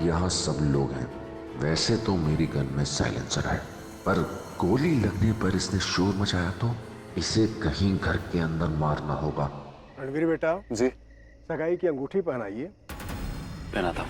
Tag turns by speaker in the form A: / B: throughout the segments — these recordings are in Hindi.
A: यहाँ सब लोग हैं। वैसे तो मेरी गन में साइलेंसर है, पर गोली लगने पर इसने शोर मचाया तो इसे कहीं घर के अंदर मारना होगा।
B: रणवीर बेटा
C: जी
B: सगाई की अंगूठी पहनाइए।
C: पहना था।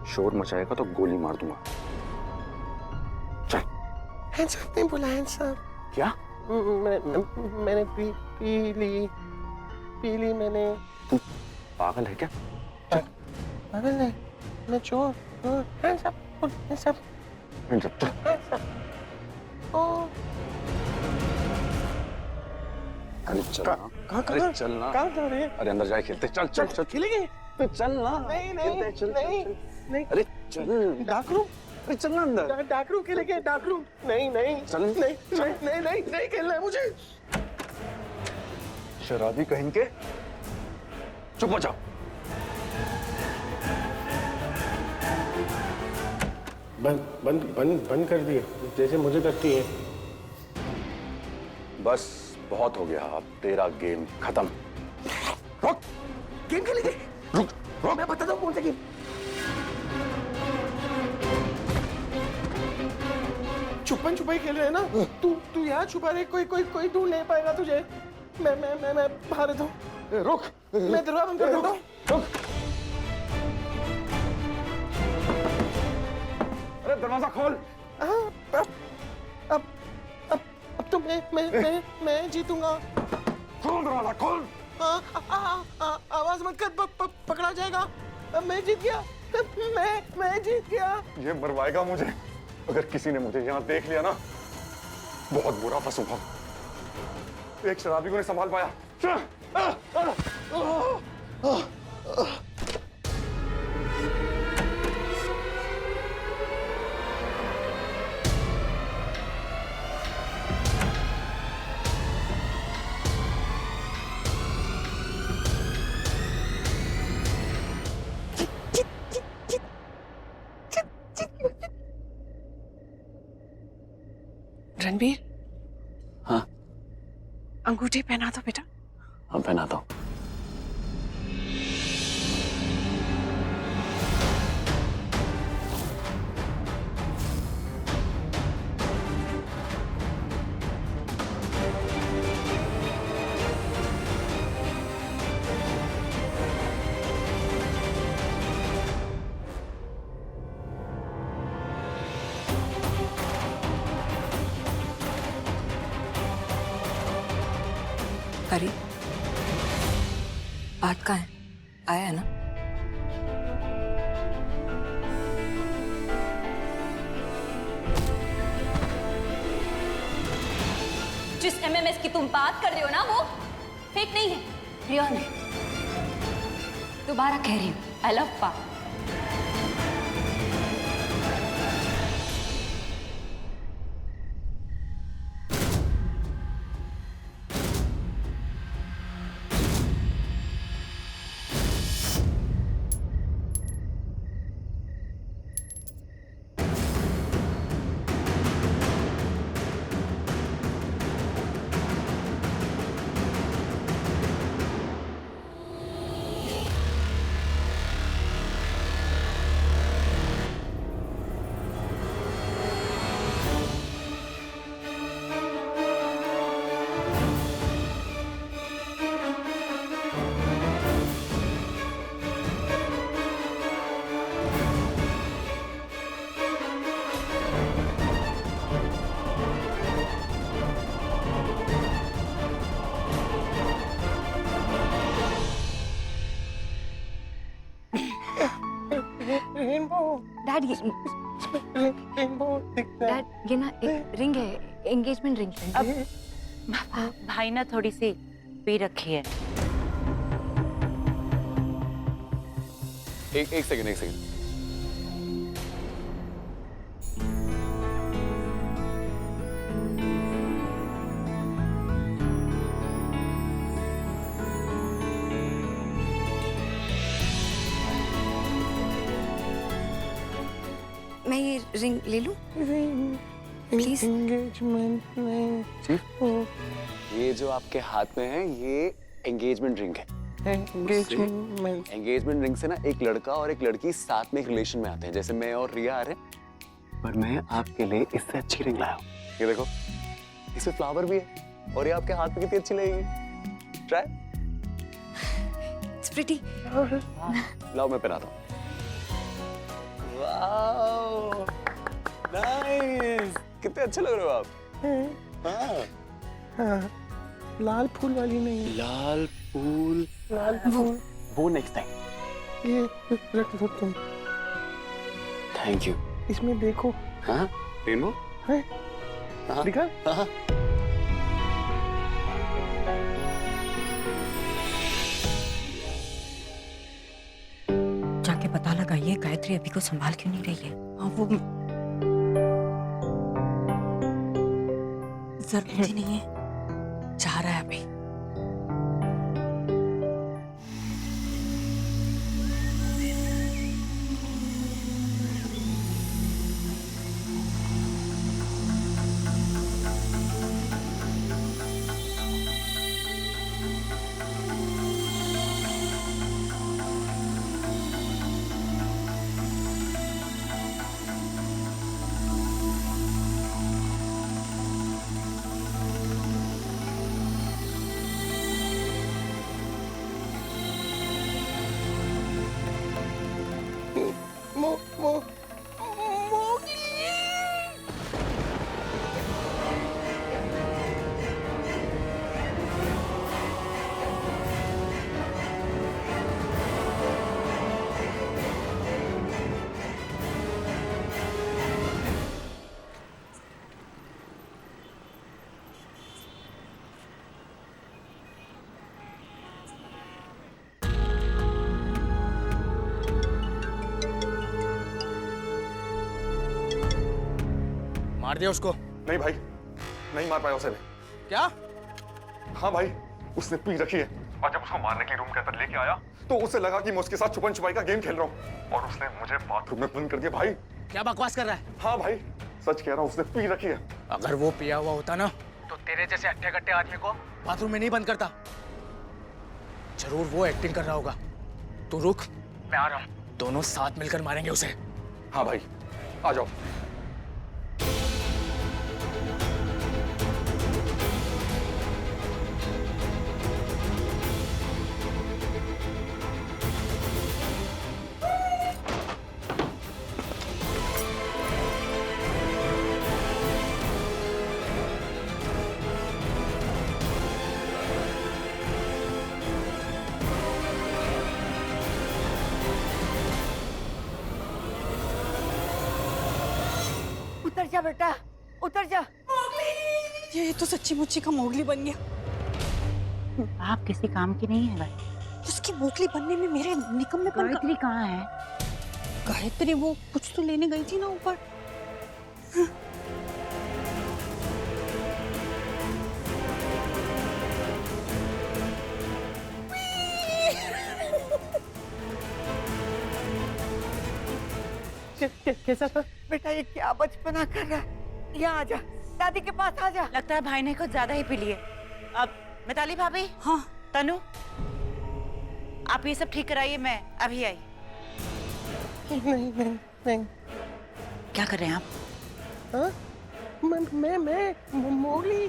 C: शोर मचाएगा तो गोली मार दूंगा। चल।
B: हैंड्सअप नहीं बोला, हैंड्सअप।
C: क्या?
B: मैंने पी ली मैंने।
C: तू पागल है क्या?
B: पागल है मैं, चोर। हैंड्सअप हैंड्सअप
C: जब तक अरे चलना, अरे चलना।
B: कहाँ जा रहे हैं?
C: अरे अंदर जाए खेलते। चल चल चल
B: खेलेंगे?
C: तो चल ना।
B: नहीं
C: खेलते, चल,
B: नहीं
C: चल, चल।
B: नहीं।
C: अरे चल।
B: डार्क रूम,
C: अरे चलना अंदर।
B: डार्क रूम खेलेंगे, डार्क रूम। नहीं नहीं
C: चल।
B: नहीं नहीं नहीं नहीं खेलना है मुझे।
C: शराबी कहेंगे। चुप हो जाओ।
B: बंद कर दिए जैसे मुझे करती है।
C: बस बहुत हो गया, अब तेरा गेम खत्म। रुक।
B: गेम खेलेंगे?
C: रुक रुक।
B: मैं बताता हूँ कौन सा गेम। छुपन छुपाई खेल रहे हैं ना? तू यहाँ छुपा रहे, कोई ढूंढ नहीं पाएगा तुझे। मैं बाहर रहता हूँ।
C: रुक।
B: मैं दरवाजा बंद कर देता हूँ।
C: रुक। अरे दरवाजा खोल।
B: अब तो मैं जीतूंगा।
C: खोल दरवाजा, खोल।
B: आवाज मत कर, पकड़ा जाएगा। मैं जीत गया। मैं जीत गया।
C: ये मरवाएगा मुझे। अगर किसी ने मुझे यहाँ देख लिया ना, बहुत बुरा फंसूंगा। एक शराबी को नहीं संभाल पाया।
D: रणबीर,
C: हाँ
D: अंगूठी पहना दो बेटा।
C: अब पहनाता हूँ।
D: अरे बात कहाँ है? आया है ना?
E: जिस एमएमएस की तुम बात कर रहे हो ना, वो फेक नहीं है, रियल है। दोबारा कह रही हूँ, I love Parth.
D: Dad
B: rainbow दिखता है।
D: डैड ये ना एक रिंग है, एंगेजमेंट रिंग।
F: अब भाई ना थोड़ी सी पी रखी है।
C: एक सेकंड।
D: मैं ये रिंग ले लूं?
B: प्लीज। एंगेजमेंट नहीं।
G: ये जो आपके हाथ में है ये एंगेजमेंट रिंग है।
B: एंगेजमेंट।
G: एंगेजमेंट रिंग से ना एक लड़का और एक लड़की साथ में एक रिलेशन में आते हैं, जैसे मैं और रिया आ रहे हैं। पर मैं आपके लिए इससे अच्छी रिंग लाया हूँ। ये देखो, इसमें फ्लावर भी है और ये आपके हाथ में कितनी अच्छी लगेगी। ट्राई।
D: It's pretty.
G: लाओ मैं पहनाता हूँ। Wow, nice. कितने अच्छे लग रहे हो आप। हाँ।
B: हाँ, लाल फूल वाली नहीं।
G: लाल फूल।
B: लाल फूल
G: वो नेक्स्ट टाइम।
B: ये रख दो तुम।
G: Thank you.
B: इसमें देखो।
G: हाँ, रेनबो
B: है
G: हाँ।
B: दिखा।
G: हाँ।
D: जाके पता लगाइए गायत्री अभी को संभाल क्यों नहीं रही है। हाँ वो जरूरत ही नहीं है, चाह रहा है अभी।
H: मार दिया उसको?
C: नहीं भाई, नहीं मार पाया उसे।
H: क्या?
C: हाँ भाई, उसने पी रखी है और जब उसको मारने के लिए रूम के अंदर लेके आया तो उसे लगा कि मैं उसके साथ छुपन छुपाई का गेम खेल रहा हूँ और उसने मुझे बाथरूम में बंद कर दिया। भाई
H: क्या बकवास कर रहा है?
C: हाँ भाई, सच कह रहा हूँ, उसने पी रखी है।
H: अगर वो पिया हुआ होता ना तो तेरे जैसे अट्टे कट्टे आदमी को बाथरूम में नहीं बंद करता। जरूर वो एक्टिंग कर रहा होगा। तू रुक, मैं आ रहा हूँ। दोनों साथ मिलकर मारेंगे उसे।
C: हाँ भाई, आ जाओ।
F: उतर जा बेटा, उतर जा।
D: ये तो सच्ची मुच्ची का मोगली बन गया।
F: आप किसी काम की नहीं है भाई।
D: उसकी मोगली बनने में मेरे निकम्मे पर
F: गायत्री कहाँ है?
D: गायत्री वो कुछ तो लेने गई थी ना ऊपर।
B: कैसा था?
F: बेटा ये क्या बचपना कर रहा है? यहाँ आजा, दादी के पास आजा। लगता है भाई ने कुछ ज्यादा ही पी लिए। अब मिताली भाभी।
D: हाँ
F: तनु, आप ये सब ठीक कराइए, मैं अभी आई।
B: नहीं।
F: क्या कर रहे हैं आप?
B: हाँ? मैं मोगली।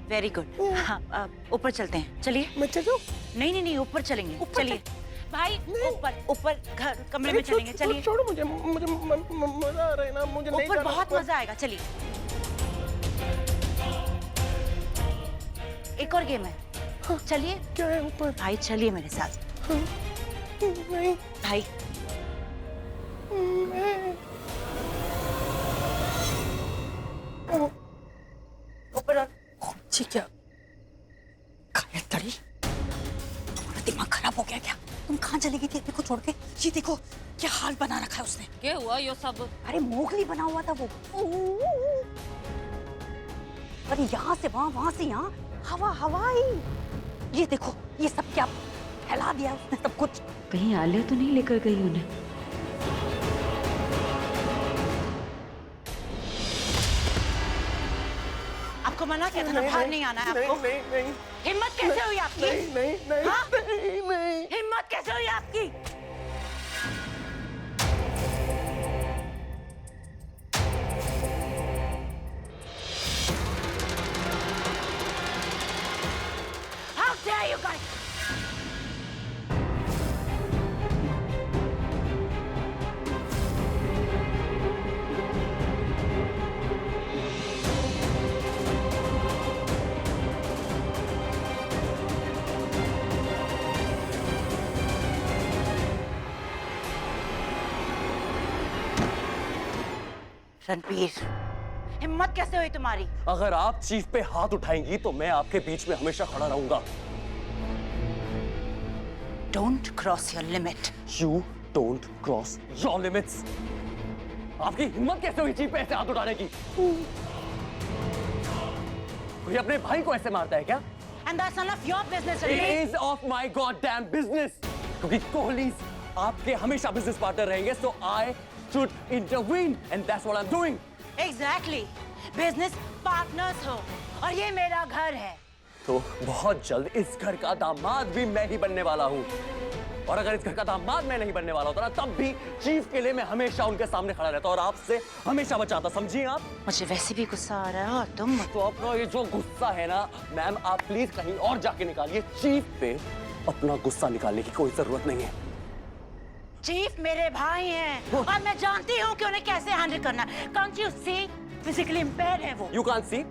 F: Very good. हाँ, ऊपर चलते हैं, चलिए।
B: मैं चलूं?
F: नहीं, ऊपर चलेंगे। चलिए भाई, ऊपर घर कमरे में चलेंगे। चलिए,
B: छोड़ो मुझे मजा आ रहा है ना, मुझे नहीं
F: ऊपर
B: जाना।
F: बहुत मजा आएगा। चलिए, एक और गेम है। चलिए
B: क्या है ऊपर?
F: भाई, चलिए मेरे साथ।
B: नहीं
F: भाई ऊपर आ।
D: जी क्या खाया तड़ी, तुम्हारा दिमाग खराब हो गया क्या? तुम कहाँ चली गई थी अपने को छोड़ के? ये देखो क्या हाल बना रखा है उसने।
E: क्या हुआ ये सब?
D: अरे मोगली बना हुआ था वो। अरे यहाँ से वहाँ, वहाँ से यहाँ, हवा हवाई। ये देखो ये सब क्या फैला दिया उसने सब कुछ।
E: कहीं आलिया तो नहीं लेकर गई उन्हें?
F: आपको मना किया था ना बाहर नहीं आना है आपको।
B: नहीं नहीं
F: हिम्मत कैसे हुई आपकी?
B: नहीं नहीं
F: हाँ?
B: नहीं नहीं
F: हिम्मत कैसे हुई आपकी? How dare you guys? Ranbir, हिम्मत कैसे हुई तुम्हारी?
G: अगर आप चीफ पे हाथ उठाएंगी तो मैं आपके बीच में हमेशा खड़ा रहूंगा।
F: Don't cross your limit.
G: You don't cross your limits. आपकी हिम्मत कैसे हुई चीफ पे ऐसे हाथ उठाने की? कोई अपने भाई को ऐसे मारता है क्या?
F: And that's none of your business,
G: It
F: Ranbir.
G: is of my goddamn business. क्योंकि कोहली आपके हमेशा बिजनेस पार्टनर रहेंगे, so I should intervene, and that's what I'm doing.
F: Exactly. Business partners हो, और ये मेरा घर है।
G: तो बहुत जल्द इस घर का दामाद भी मैं ही बनने वाला हूँ। और अगर इस घर का दामाद मैं नहीं बनने वाला होता ना, तब भी चीफ के लिए मैं हमेशा उनके सामने खड़ा रहता और आपसे हमेशा बचाता, समझिए आप?
F: मुझे वैसे भी गुस्सा आ रहा है और तुम।
G: तो अपना ये जो गुस्सा है ना मैम, आप प्लीज कहीं और जाके निकालिए। चीफ पे अपना गुस्सा निकालने की कोई जरूरत नहीं है।
F: चीफ मेरे भाई हैं और मैं जानती हूँ कि उन्हें कैसे हैंडल करना है। Can't you see? Physically impaired है वो।
G: यू कांट सी,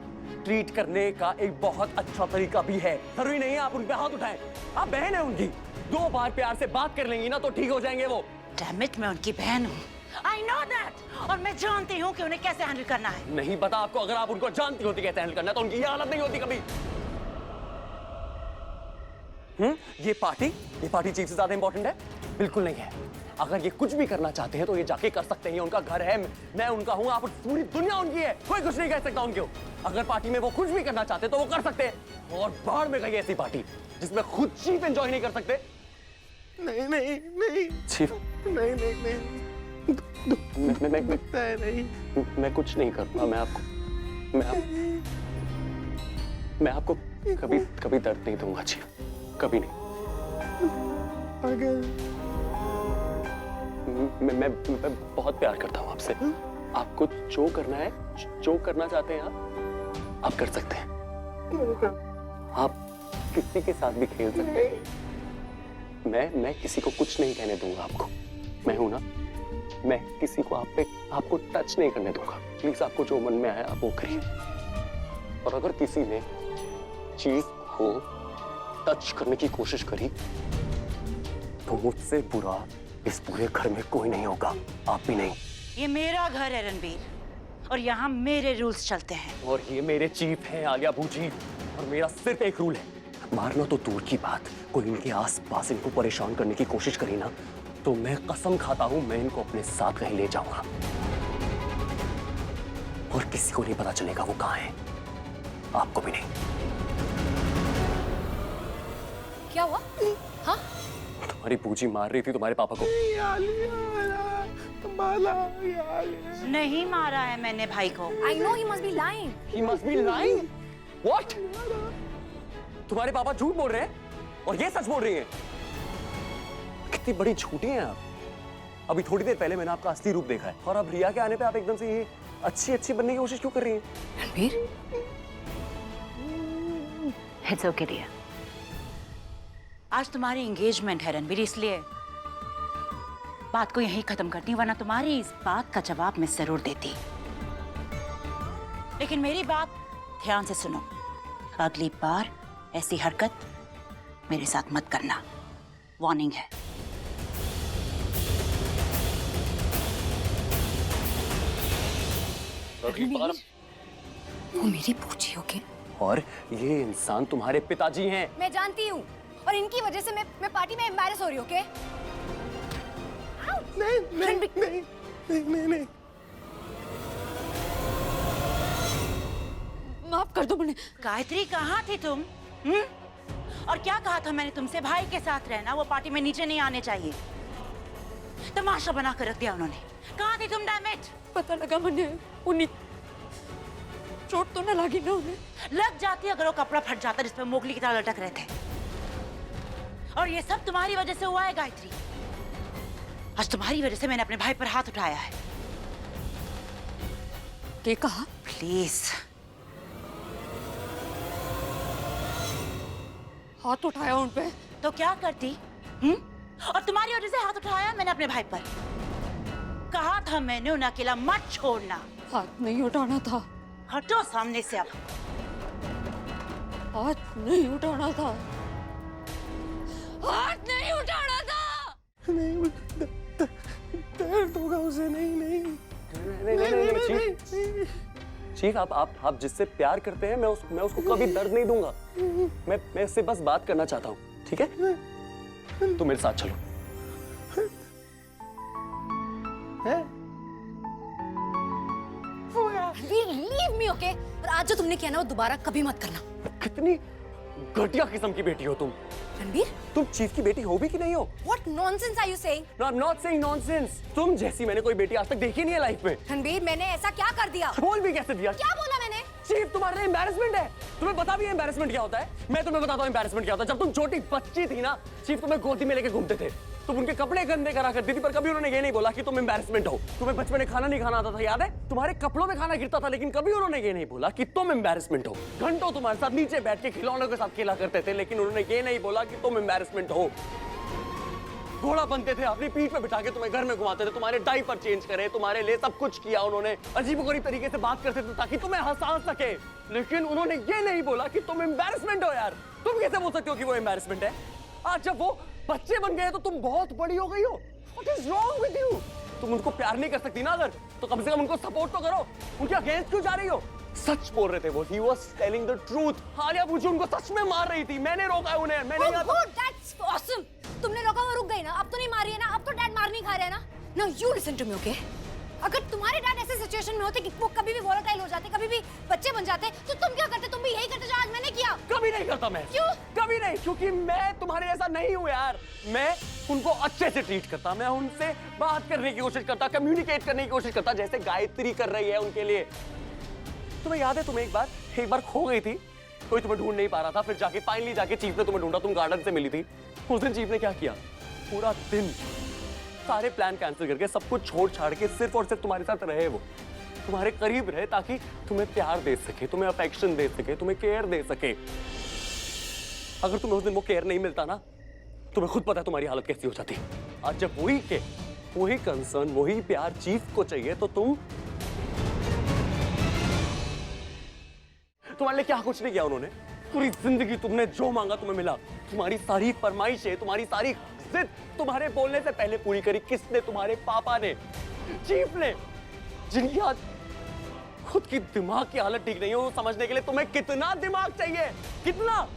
G: ट्रीट करने का एक बहुत अच्छा तरीका भी है। जरूरी नहीं है आप उन पे हाथ उठाएं। आप बहन है उनकी, 2 बार प्यार से बात कर लेंगी ना तो ठीक हो जाएंगे वो।
F: Damn it, मैं उनकी बहन हूँ। I know that, और मैं जानती हूँ कि उन्हें कैसे हैंडल करना है।
G: नहीं पता आपको? अगर आप उनको जानती होती कैसे हैंडल करना है, तो उनकी ये हालत नहीं होती कभी। ये पार्टी चीफ से ज्यादा इंपॉर्टेंट है? बिल्कुल नहीं है। अगर ये कुछ भी करना चाहते हैं तो ये जाके कर सकते हैं, उनका घर है, मैं उनका हूँ, आप पूरी दुनिया उनकी है, कोई कुछ नहीं कह सकता उनको। अगर पार्टी में वो कुछ भी करना चाहते तो वो कर सकते हैं। और बाहर में गई ऐसी पार्टी जिसमें खुद चीफ एंजॉय नहीं कर सकते।
B: नहीं नहीं नहीं
G: चीफ
B: नहीं नहीं नहीं नहीं
G: मैं कुछ नहीं करूँगा। मैं आपको कभी दर्द नहीं दूंगा चीफ, कभी नहीं। मैं बहुत प्यार करता हूँ आपसे। आपको जो करना है, जो करना चाहते हैं आप कर सकते हैं। आप किसी के साथ भी खेल सकते हैं। मैं किसी को कुछ नहीं कहने दूंगा आपको। मैं हूं ना, मैं किसी को आपको टच नहीं करने दूंगा। प्लीज आपको जो मन में आया आप वो करिए। और अगर किसी ने चीज को टच करने की कोशिश करी तो मुझसे बुरा इस पूरे घर में कोई नहीं होगा, आप भी नहीं।
F: ये मेरा घर है रणबीर, और यहाँ मेरे रूल्स चलते हैं।
G: और ये मेरे चीफ हैं आलिया भूजी, और मेरा सिर्फ एक रूल है, मारना तो दूर की बात, कोई इनके आसपास इनको परेशान करने की कोशिश करी ना तो मैं कसम खाता हूं मैं इनको अपने साथ कहीं ले जाऊंगा और किसी को नहीं पता चलेगा वो कहां है, आपको भी नहीं।
E: क्या हुआ? हाँ?
G: तुम्हारी पूजी मार रही थी तुम्हारे पापा को।
F: नहीं मारा है मैंने भाई को।
E: I know he must be lying.
G: He must be lying. What? तुम्हारे पापा झूठ बोल रहे हैं और ये सच बोल रही हैं। कितनी बड़ी झूठी हैं आप। अभी थोड़ी देर पहले मैंने आपका असली रूप देखा है और अब रिया के आने पे आप एकदम से ये अच्छी बनने की कोशिश क्यों कर रही हैं?
E: Ranbir,
F: It's okay dear. आज तुम्हारी एंगेजमेंट है रणबीर, इसलिए बात को यहीं खत्म करती हूँ, वरना तुम्हारी इस बात का जवाब मैं जरूर देती। लेकिन मेरी बात ध्यान से सुनो, अगली बार ऐसी हरकत मेरे साथ मत करना, वार्निंग है।
D: वो मेरी पूछी ओके?
G: और ये इंसान तुम्हारे पिताजी हैं।
E: मैं जानती हूँ और इनकी वजह से मैं पार्टी में एम्बैरेस हो रही हूँ, ओके?
B: नहीं।
D: माफ कर दो मुझे।
F: गायत्री कहाँ थी तुम? और क्या कहा था मैंने तुमसे? भाई के साथ रहना, वो पार्टी में नीचे नहीं आने चाहिए। तमाशा बना कर रख दिया उन्होंने। कहाँ थी तुम? Damn it!
D: पता लगा मैंने उन्हीं, चोट तो ना लगी ना उन्हें?
F: लग जाती अगर वो कपड़ा फट जाता जिसपे मोगली की तरह लटक रहे थे। और ये सब तुम्हारी वजह से हुआ है गायत्री। आज तुम्हारी वजह से मैंने अपने भाई पर हाथ उठाया है।
D: क्या कहा?
F: प्लीज
D: हाथ उठाया उन पे?
F: तो क्या करती? और तुम्हारी वजह से हाथ उठाया मैंने अपने भाई पर। कहा था मैंने उन्हें अकेला मत छोड़ना।
D: हाथ नहीं उठाना था।
F: हटो सामने से अब।
D: हाथ नहीं उठाना था। हाथ नहीं उठाना था।
B: नहीं, दर्द होगा उसे। नहीं।
G: चीफ, आप जिससे प्यार करते हैं, मैं उसको कभी दर्द नहीं दूंगा। मैं इससे बस बात करना चाहता हूँ, ठीक है? तुम मेरे साथ चलो।
E: Leave me, okay? और आज जो तुमने किया ना वो दोबारा कभी मत करना।
G: कितनी घटिया किस्म की बेटी हो तुम।
E: रणबीर,
G: तुम चीफ की बेटी हो भी कि नहीं हो?
E: what nonsense are you saying?
G: No, I'm not saying nonsense. तुम जैसी मैंने कोई बेटी आज तक देखी नहीं है लाइफ में।
E: रणबीर, मैंने ऐसा क्या कर दिया?
G: बोल भी कैसे दिया?
E: क्या बोला मैंने?
G: चीफ, तुम्हारे लिए एम्बैरेसमेंट है। तुम्हें पता भी है एम्बैरेसमेंट क्या होता है? मैं तुम्हें बताता हूँ एम्बैरेसमेंट क्या होता है। जब तुम छोटी बच्ची थी ना, चीफ तुम्हें गोदी में लेके घूमते थे। तुम उनके कपड़े गंदे करा करती थी, पर कभी उन्होंने ये नहीं बोला कि तुम एम्बैरेसमेंट हो। तुम्हें बचपन में खाना नहीं खाना आता था, याद है? तुम्हारे कपड़ों में खाना गिरता था, लेकिन कभी उन्होंने ये नहीं बोला कि तुम एम्बैरेसमेंट हो। घंटों तुम्हारे साथ नीचे बैठ के खिलौनों के साथ खेला करते थे, लेकिन उन्होंने ये नहीं बोला कि तुम एम्बैरेसमेंट हो। घोड़ा बनते थे, अपनी पीठ पे बिठा के तुम्हें घर में घुमाते थे, तुम्हारे डायपर चेंज करे, तुम्हारे लिए सब कुछ किया उन्होंने। अजीबोगरीब तरीके से बात करते थे ताकि तुम्हें हंसा सके, लेकिन उन्होंने ये नहीं बोला कि तुम एम्बैरेसमेंट हो। यार, तुम कैसे बोल सकते हो कि वो एम्बैरेसमेंट है? आज जब वो बच्चे बन गए तो तुम बहुत बड़ी हो गई हो। What is wrong with you? तुम उनको प्यार नहीं कर सकती ना अगर, तो कम से कम उनको सपोर्ट तो करो। उनके अगेंस्ट क्यों जा रही हो? सच बोल रहे थे वो। He was telling the truth. हालिया पूछो, उनको सच में मार रही थी। मैंने रोका उन्हें। मैं नहीं आता।
E: Oh, that's awesome. तुमने रोका, वो रुक गई ना। अब तो नहीं मार रही है ना? अब तो डैड मार नहीं खा रहे हैं ना? Now you listen to me, okay? अगर तुम्हारे डैड ऐसे सिचुएशन में होते कि वो कभी भी वॉलेटाइल हो जाते, कभी भी बच्चे बन जाते, तो तुम क्या करते? तुम भी यही करते जो आज मैंने किया।
G: कभी नहीं करता मैं।
E: क्यों?
G: कभी नहीं, क्योंकि मैं तुम्हारे जैसा नहीं हूँ यार। मैं उनको अच्छे से ट्रीट करता, मैं उनसे बात करने की कोशिश करता, कम्युनिकेट करने की कोशिश करता, जैसे गायत्री कर रही है उनके लिए। तुम्हें याद है, तुम्हें एक बार खो गई थी, कोई तुम्हें ढूंढ नहीं पा रहा था, फिर जाके फाइनली जाके चीफ ने तुम्हें ढूंढा, तुम गार्डन से मिली थी। उस दिन चीफ ने क्या किया? पूरा दिन सारे प्लान कैंसिल करके, सब कुछ छोड़ छाड़ के सिर्फ और सिर्फ तुम्हारे साथ रहे। वो तुम्हारे करीब रहे ताकि तुम्हें प्यार दे सके, तुम्हें अफेक्शन दे सके, तुम्हें केयर दे सके। अगर तुम्हें उस दिन वो केयर नहीं मिलता ना, तुम्हें खुद पता है तुम्हारी हालत कैसी हो जाती। आज जब वही कंसर्न, वही प्यार चीफ को चाहिए, तो तुम्हारे लिए क्या कुछ नहीं किया उन्होंने। पूरी जिंदगी तुमने जो मांगा तुम्हें मिला। तुम्हारी सारी फरमाइशें, तुम्हारी सारी जिद तुम्हारे बोलने से पहले पूरी करी किसने? तुम्हारे पापा ने, चीफ ने, जिनकी आज खुद की दिमाग की हालत ठीक नहीं हो समझने के लिए तुम्हें कितना दिमाग चाहिए, कितना?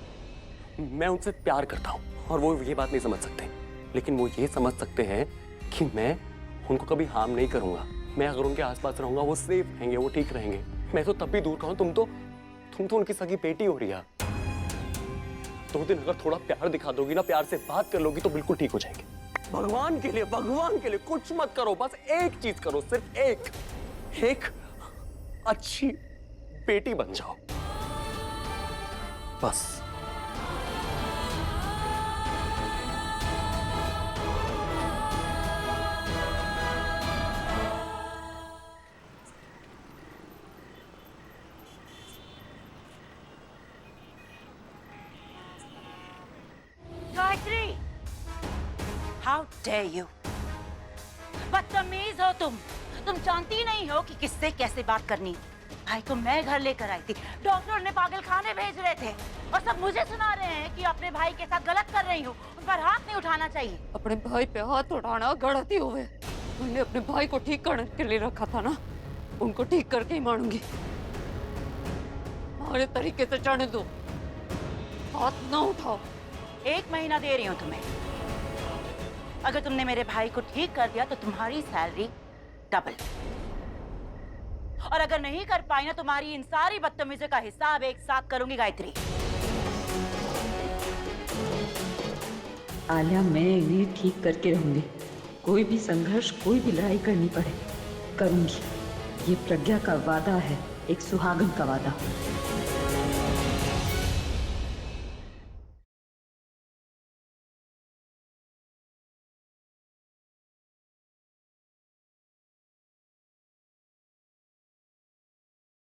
G: मैं उनसे प्यार करता हूं और वो ये बात नहीं समझ सकते, लेकिन वो ये समझ सकते हैं कि मैं उनको कभी हार्म नहीं करूंगा। मैं अगर उनके आसपास रहूंगा वो सेफ रहेंगे, वो ठीक रहेंगे। मैं तो तब भी दूर का हूं, तुम तो उनकी सगी बेटी हो रही है। 2 दिन अगर थोड़ा प्यार दिखा दोगी ना, प्यार से बात कर लोगी, तो बिल्कुल ठीक हो जाएगी। भगवान के लिए कुछ मत करो, बस एक चीज करो, सिर्फ एक अच्छी बेटी बन जाओ, बस।
F: Gayatri, how dare you! बदतमीज हो तुम जानती नहीं हो कि किससे कैसे बात करनी। भाई को मैं घर लेकर आई थी, डॉक्टर ने पागल खाने भेज रहे थे, और सब मुझे सुना रहे हैं कि अपने भाई के साथ गलत कर रही हूँ, उन पर हाथ नहीं उठाना चाहिए।
D: अपने भाई पे हाथ उठाना गलती हुए। मैंने अपने भाई को ठीक करने के लिए रखा था ना,
I: उनको ठीक करके ही मारूंगी। हमारे तरीके से चढ़ने दो, हाथ ना उठाओ।
F: 1 महीना दे रही हूँ तुम्हें। अगर तुमने मेरे भाई को ठीक कर दिया तो तुम्हारी सैलरी डबल, और अगर नहीं कर पाई ना तुम्हारी इन सारी बदतमीजी का हिसाब एक साथ करूंगी गायत्री।
J: आलिया, मैं इन्हें ठीक करके रहूंगी। कोई भी संघर्ष, कोई भी लड़ाई करनी पड़े करूंगी। ये प्रज्ञा का वादा है, एक सुहागन का वादा।